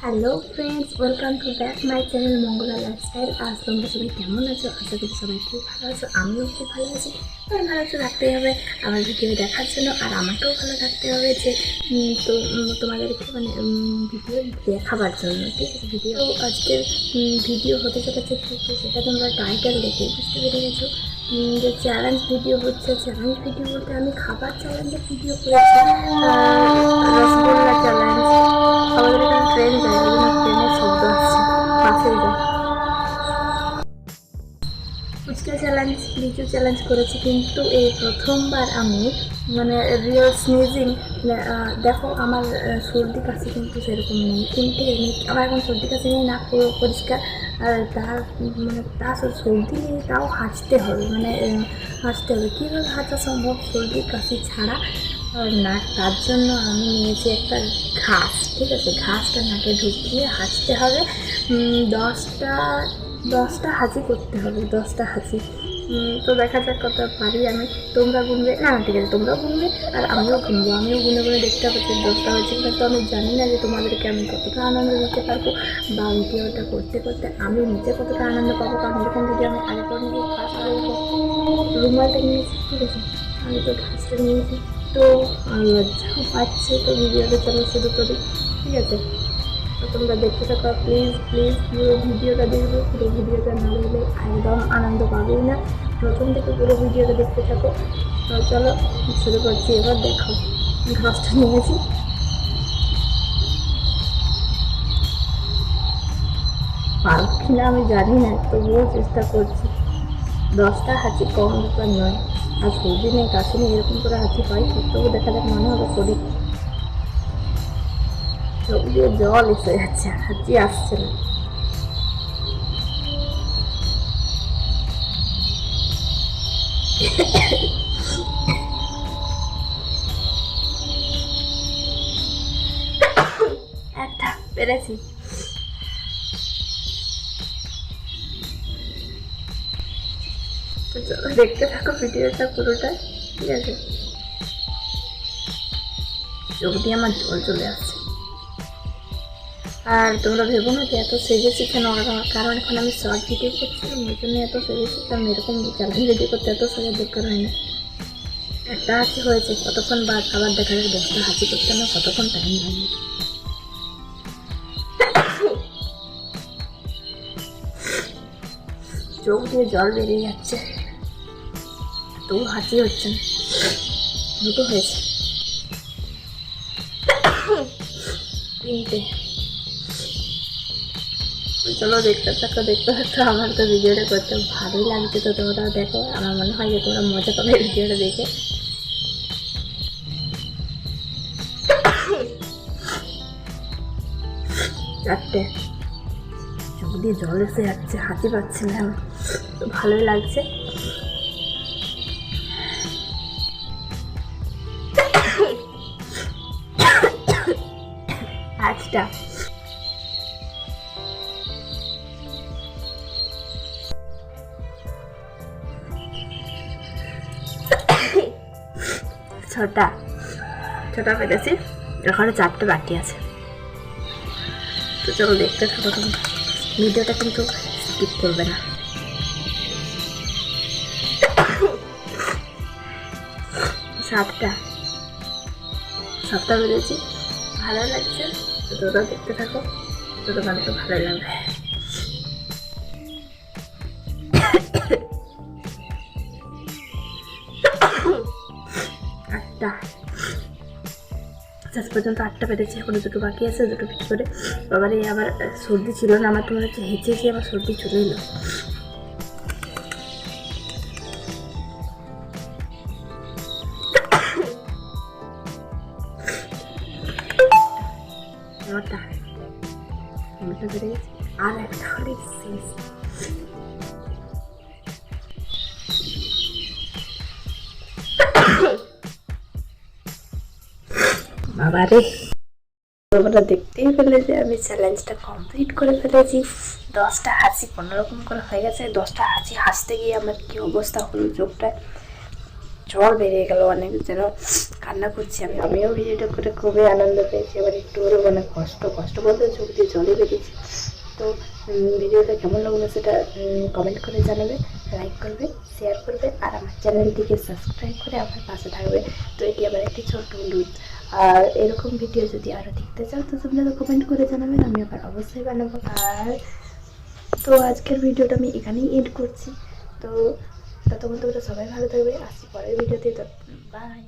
Hello friends, welcome to back my channel Mangala lifestyle. আজ তোমরা সবাই কেমন আছো? আশা করি সবাই খুব ভালো আছো। আমিও খুব ভালো আছি। আর ভালো তো থাকতেই হবে আমার ভিডিও দেখার জন্য, আর আমাকেও ভালো থাকতে হবে যে তোমাদেরকে ভিডিও দেখাবার জন্য। ঠিক আছে, ভিডিও আজকের ভিডিও হতে চলেছে কিন্তু সেটা তোমরা টাইটেল দেখে বুঝতে পেরে গেছো যে চ্যালেঞ্জ ভিডিও হচ্ছে। চ্যালেঞ্জ ভিডিও বলতে আমি খাবার চ্যালেঞ্জের ভিডিও করেছি, রসগোল্লা চ্যালেঞ্জ। আমাদের এখানে ট্রেন যায়, ওই জন্য ট্রেনের শব্দ আসছে, পাশেই যায়। ফুচকা চ্যালেঞ্জ, লিচু চ্যালেঞ্জ করেছি, কিন্তু এই প্রথমবার আমি রিয়েল স্নিজিং। দেখো আমার সর্দি কাশি কিন্তু সেরকম নেই, কিন্তু আমার এখন সর্দি কাশি নেই, নাক পুরো পরিষ্কার। আর তার সর্দি নেই, তাও হাঁচতে হবে, হাঁচতে হবে। কীভাবে হাঁচা সম্ভব সর্দি কাশি ছাড়া না? তার জন্য আমি নিয়েছি একটা ঘাস। ঠিক আছে, ঘাসটা নাকে ঢুকিয়ে হাঁচতে হবে। 10টা হাঁচি করতে হবে, 10টা হাঁচি। তো দেখা যাক কত পারি আমি। তোমরা গুনবে না? ঠিক আছে, তোমরাও গুনবে আর আমিও গুনবো। আমিও গুনে গুনে দেখতে হবে যে 10টা হয়েছে, কিন্তু আমি জানি না যে তোমাদেরকে আমি কতটা আনন্দ দিতে পারবো, বা ভিডিওটা করতে করতে আমি নিজে কতটা আনন্দ পাবো। কারণ এরকম ভিডিও আমি আগে করে নিয়ে ফার্স্ট রুমালটা নিয়েছি। ঠিক আছে, আমি তো ঘাসটা নিয়েছি, তো লজ্জাও পাচ্ছে। তো ভিডিওটা চলো শুরু করি। ঠিক আছে, তো তোমরা দেখতে থাকো। প্লিজ প্লিজ পুরো ভিডিওটা দেখবে। পুরো ভিডিওটা না দেখলে একদম আনন্দ পাবেই না। প্রথম থেকে পুরো ভিডিওটা দেখতে থাকো। তো চলো শুরু করছি। এবার দেখো, ঘাসটা নিয়েছি। পারব কিনা আমি জানি না, তবুও চেষ্টা করছি। 10টা হাঁচি কম ব্যাপার নয়। আর সর্দি নেই, কাশি নেই, এরকম করে হাঁচি পাই, তবু দেখা যাক, মনে হবে করি। চোখ দিয়ে জল এসে যাচ্ছে, হাঁচি আসছে না। একটা পেরেছি। তো চলো দেখতে থাকো ভিডিওটা পুরোটা। ঠিক আছে, চোখ দিয়ে আমার জল চলে আসছে। আর তোমরা ভেবো না যে এত সেজেছি কেন, কারণ এখন আমি শর্ট ভিডিও করছিলাম, ওই জন্য এত সেজেছি। কারণ এরকম চ্যালেঞ্জ ভিডিও করতে এত সাজার দরকার হয় না। একটা হাঁচি হয়েছে, কতক্ষণ বাদ আবার দেখা যায় 10টা হাঁচি করতে আমার কতক্ষণ টাইম লাগে। চোখ দিয়ে জল বেরিয়ে যাচ্ছে, তবু হাঁচি হচ্ছে না। দুটো হয়েছে, 3টে। চলো দেখতে থাকো, দেখতে থাকো। আমার তো ভিডিওটা করতে ভালোই লাগছে, তো তোমরা দেখো। আমার মনে হয় যে তোমরা মজা পাবে ভিডিওটা দেখে। 4টে। চোখ দিয়ে জল এসে যাচ্ছে, হাঁচি পাচ্ছে না, তো ভালোই লাগছে। 8টা। 6টা পেরেছি, এখানে 4টে বাকি আছে। তো চলো দেখতে থাকো তোমরা, ভিডিওটা কিন্তু স্কিপ করবে না। 7টা বেরিয়েছি, ভালো লাগছে। তো তোমরা দেখতে থাকো, তো তোমাদের তো ভালো লাগবে। 8টা। শেষ পর্যন্ত 8টা পেরেছি, এখনো 2টো বাকি আছে, 2টো পিট করে। বাবারে আবার সর্দি ছিল না আমার, তোমার হচ্ছে হেঁচেছি, আমার সর্দি চলে এলো। বেড়ে গেছে, আর একটা হলে শেষ। বাবারে, তোমরা দেখতেই পেলে যে আমি চ্যালেঞ্জটা কমপ্লিট করে ফেলেছি। 10টা হাসি কোনোরকম করে হয়ে গেছে। 10টা হাসি হাসতে গিয়ে আমার কি অবস্থা হলো চোখটায়। জল বেরিয়ে গেল অনেক, যেন কান্না করছি আমিও ভিডিওটা করে খুবই আনন্দ পেয়েছি। এবার একটু হলেও মানে কষ্ট বলতে চোখ দিয়ে জলই বেরিয়েছে। তো ভিডিওটা কেমন লাগলো সেটা কমেন্ট করে জানাবে, লাইক করবে, শেয়ার করবে, আর আমার চ্যানেলটিকে সাবস্ক্রাইব করে আমার পাশে থাকবে। তো এটি আবার একটি ছোট্ট অনুরোধ। আর এরকম ভিডিও যদি আরও দেখতে চাও তো তোমরা কমেন্ট করে জানাবেন, আমি আবার অবশ্যই বানাবো। আর তো আজকের ভিডিওটা আমি এখানেই এন্ড করছি। তো ততক্ষণ তোমরা সবাই ভালো থাকবে, আসছি পরের ভিডিওতে। তো বাই।